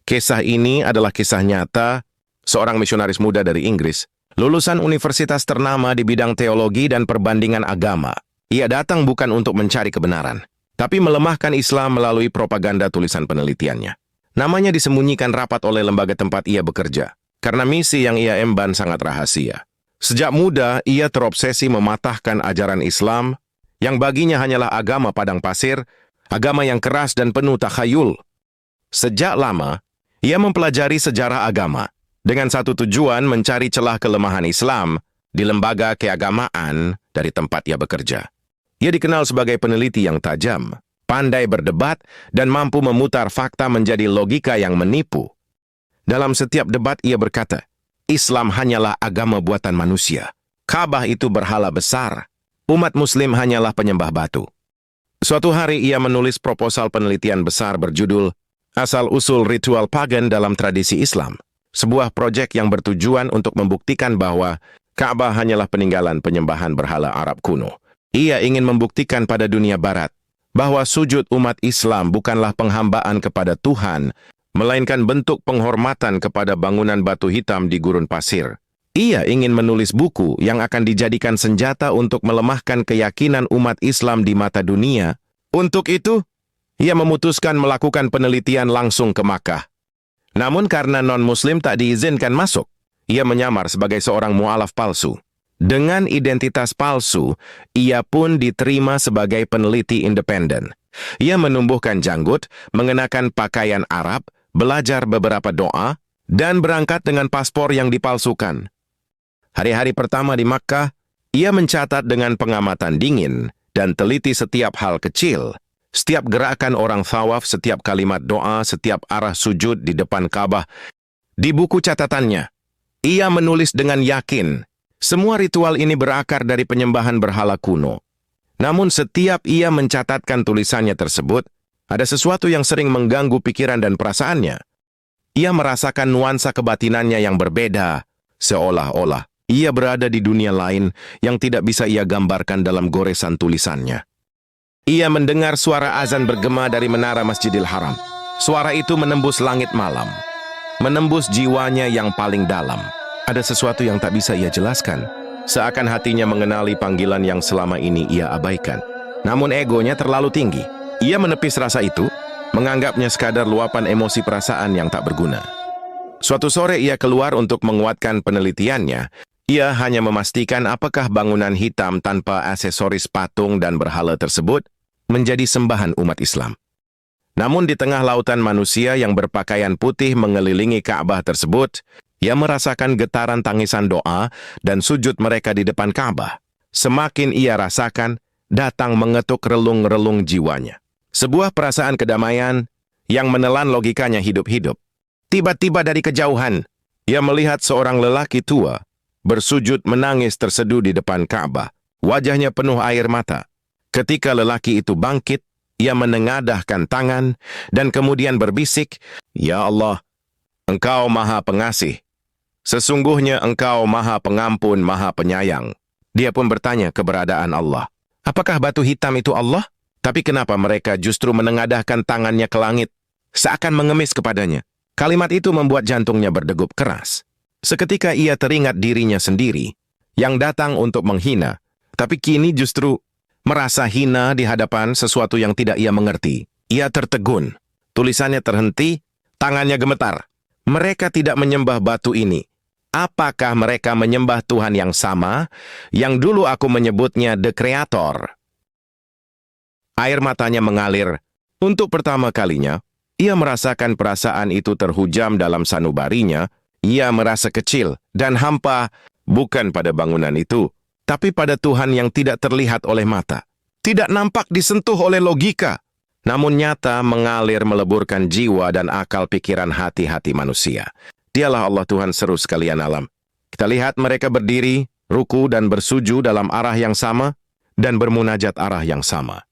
Kisah ini adalah kisah nyata seorang misionaris muda dari Inggris, lulusan universitas ternama di bidang teologi dan perbandingan agama. Ia datang bukan untuk mencari kebenaran, tapi melemahkan Islam melalui propaganda tulisan penelitiannya. Namanya disembunyikan rapat oleh lembaga tempat ia bekerja, karena misi yang ia emban sangat rahasia. Sejak muda, ia terobsesi mematahkan ajaran Islam, yang baginya hanyalah agama padang pasir, agama yang keras dan penuh takhayul. Sejak lama, ia mempelajari sejarah agama, dengan satu tujuan mencari celah kelemahan Islam di lembaga keagamaan dari tempat ia bekerja. Ia dikenal sebagai peneliti yang tajam, pandai berdebat, dan mampu memutar fakta menjadi logika yang menipu. Dalam setiap debat ia berkata, Islam hanyalah agama buatan manusia. Ka'bah itu berhala besar. Umat Muslim hanyalah penyembah batu. Suatu hari ia menulis proposal penelitian besar berjudul Asal-usul ritual pagan dalam tradisi Islam. Sebuah proyek yang bertujuan untuk membuktikan bahwa Ka'bah hanyalah peninggalan penyembahan berhala Arab kuno. Ia ingin membuktikan pada dunia barat bahwa sujud umat Islam bukanlah penghambaan kepada Tuhan, melainkan bentuk penghormatan kepada bangunan batu hitam di gurun pasir. Ia ingin menulis buku yang akan dijadikan senjata untuk melemahkan keyakinan umat Islam di mata dunia. Untuk itu, ia memutuskan melakukan penelitian langsung ke Makkah. Namun karena non-Muslim tak diizinkan masuk, ia menyamar sebagai seorang mu'alaf palsu. Dengan identitas palsu, ia pun diterima sebagai peneliti independen. Ia menumbuhkan janggut, mengenakan pakaian Arab, belajar beberapa doa, dan berangkat dengan paspor yang dipalsukan. Hari-hari pertama di Makkah, ia mencatat dengan pengamatan dingin dan teliti setiap hal kecil, setiap gerakan orang thawaf, setiap kalimat doa, setiap arah sujud di depan Ka'bah. Di buku catatannya, ia menulis dengan yakin, semua ritual ini berakar dari penyembahan berhala kuno. Namun setiap ia mencatatkan tulisannya tersebut, ada sesuatu yang sering mengganggu pikiran dan perasaannya. Ia merasakan nuansa kebatinannya yang berbeda, seolah-olah ia berada di dunia lain yang tidak bisa ia gambarkan dalam goresan tulisannya. Ia mendengar suara azan bergema dari menara Masjidil Haram. Suara itu menembus langit malam, menembus jiwanya yang paling dalam. Ada sesuatu yang tak bisa ia jelaskan, seakan hatinya mengenali panggilan yang selama ini ia abaikan. Namun egonya terlalu tinggi. Ia menepis rasa itu, menganggapnya sekadar luapan emosi perasaan yang tak berguna. Suatu sore ia keluar untuk menguatkan penelitiannya. Ia hanya memastikan apakah bangunan hitam tanpa aksesoris patung dan berhala tersebut menjadi sembahan umat Islam. Namun di tengah lautan manusia yang berpakaian putih mengelilingi Ka'bah tersebut, ia merasakan getaran tangisan doa dan sujud mereka di depan Ka'bah. Semakin ia rasakan, datang mengetuk relung-relung jiwanya. Sebuah perasaan kedamaian yang menelan logikanya hidup-hidup. Tiba-tiba dari kejauhan, ia melihat seorang lelaki tua bersujud menangis terseduh di depan Ka'bah. Wajahnya penuh air mata. Ketika lelaki itu bangkit, ia menengadahkan tangan dan kemudian berbisik, "Ya Allah, Engkau Maha Pengasih. Sesungguhnya Engkau Maha Pengampun, Maha Penyayang." Dia pun bertanya keberadaan Allah. Apakah batu hitam itu Allah? Tapi kenapa mereka justru menengadahkan tangannya ke langit, seakan mengemis kepadanya? Kalimat itu membuat jantungnya berdegup keras. Seketika ia teringat dirinya sendiri, yang datang untuk menghina, tapi kini justru merasa hina di hadapan sesuatu yang tidak ia mengerti. Ia tertegun, tulisannya terhenti, tangannya gemetar. Mereka tidak menyembah batu ini. Apakah mereka menyembah Tuhan yang sama, yang dulu aku menyebutnya The Creator? Air matanya mengalir. Untuk pertama kalinya, ia merasakan perasaan itu terhujam dalam sanubarinya. Ia merasa kecil dan hampa, bukan pada bangunan itu, tapi pada Tuhan yang tidak terlihat oleh mata. Tidak nampak disentuh oleh logika, namun nyata mengalir meleburkan jiwa dan akal pikiran hati-hati manusia. Dialah Allah Tuhan seru sekalian alam. Kita lihat mereka berdiri, ruku dan bersuju dalam arah yang sama, dan bermunajat arah yang sama.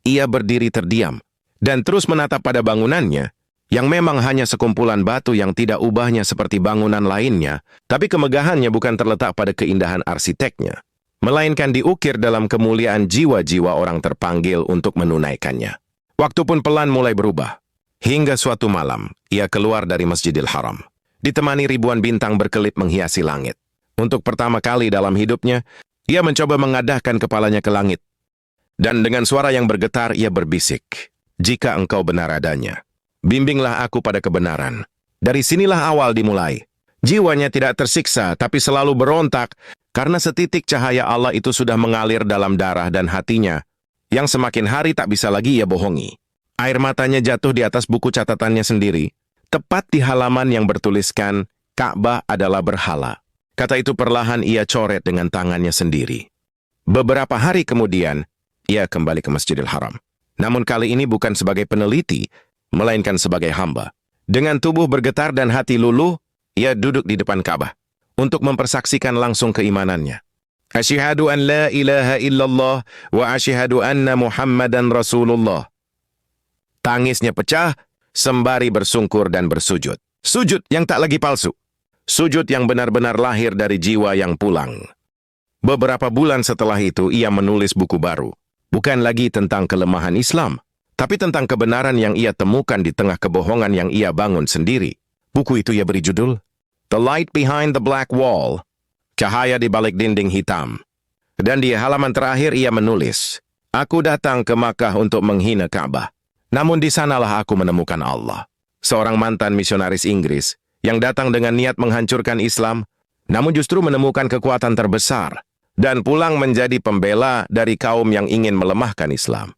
Ia berdiri terdiam, dan terus menatap pada bangunannya, yang memang hanya sekumpulan batu yang tidak ubahnya seperti bangunan lainnya, tapi kemegahannya bukan terletak pada keindahan arsiteknya, melainkan diukir dalam kemuliaan jiwa-jiwa orang terpanggil untuk menunaikannya. Waktu pun pelan mulai berubah. Hingga suatu malam, ia keluar dari Masjidil Haram, ditemani ribuan bintang berkelip menghiasi langit. Untuk pertama kali dalam hidupnya, ia mencoba mengadahkan kepalanya ke langit. Dan dengan suara yang bergetar, ia berbisik, "Jika engkau benar adanya, bimbinglah aku pada kebenaran." Dari sinilah awal dimulai. Jiwanya tidak tersiksa, tapi selalu berontak, karena setitik cahaya Allah itu sudah mengalir dalam darah dan hatinya, yang semakin hari tak bisa lagi ia bohongi. Air matanya jatuh di atas buku catatannya sendiri, tepat di halaman yang bertuliskan, "Ka'bah adalah berhala." Kata itu perlahan ia coret dengan tangannya sendiri. Beberapa hari kemudian, ia kembali ke Masjidil Haram. Namun kali ini bukan sebagai peneliti, melainkan sebagai hamba. Dengan tubuh bergetar dan hati luluh, ia duduk di depan Ka'bah untuk mempersaksikan langsung keimanannya. Asyhadu an la ilaha illallah wa asyhadu anna Muhammadan Rasulullah. Tangisnya pecah, sembari bersungkur dan bersujud. Sujud yang tak lagi palsu. Sujud yang benar-benar lahir dari jiwa yang pulang. Beberapa bulan setelah itu, ia menulis buku baru. Bukan lagi tentang kelemahan Islam, tapi tentang kebenaran yang ia temukan di tengah kebohongan yang ia bangun sendiri. Buku itu ia beri judul, The Light Behind the Black Wall, Cahaya di Balik Dinding Hitam. Dan di halaman terakhir ia menulis, "Aku datang ke Makkah untuk menghina Ka'bah. Namun di sanalah aku menemukan Allah." Seorang mantan misionaris Inggris yang datang dengan niat menghancurkan Islam, namun justru menemukan kekuatan terbesar dan pulang menjadi pembela dari kaum yang ingin melemahkan Islam.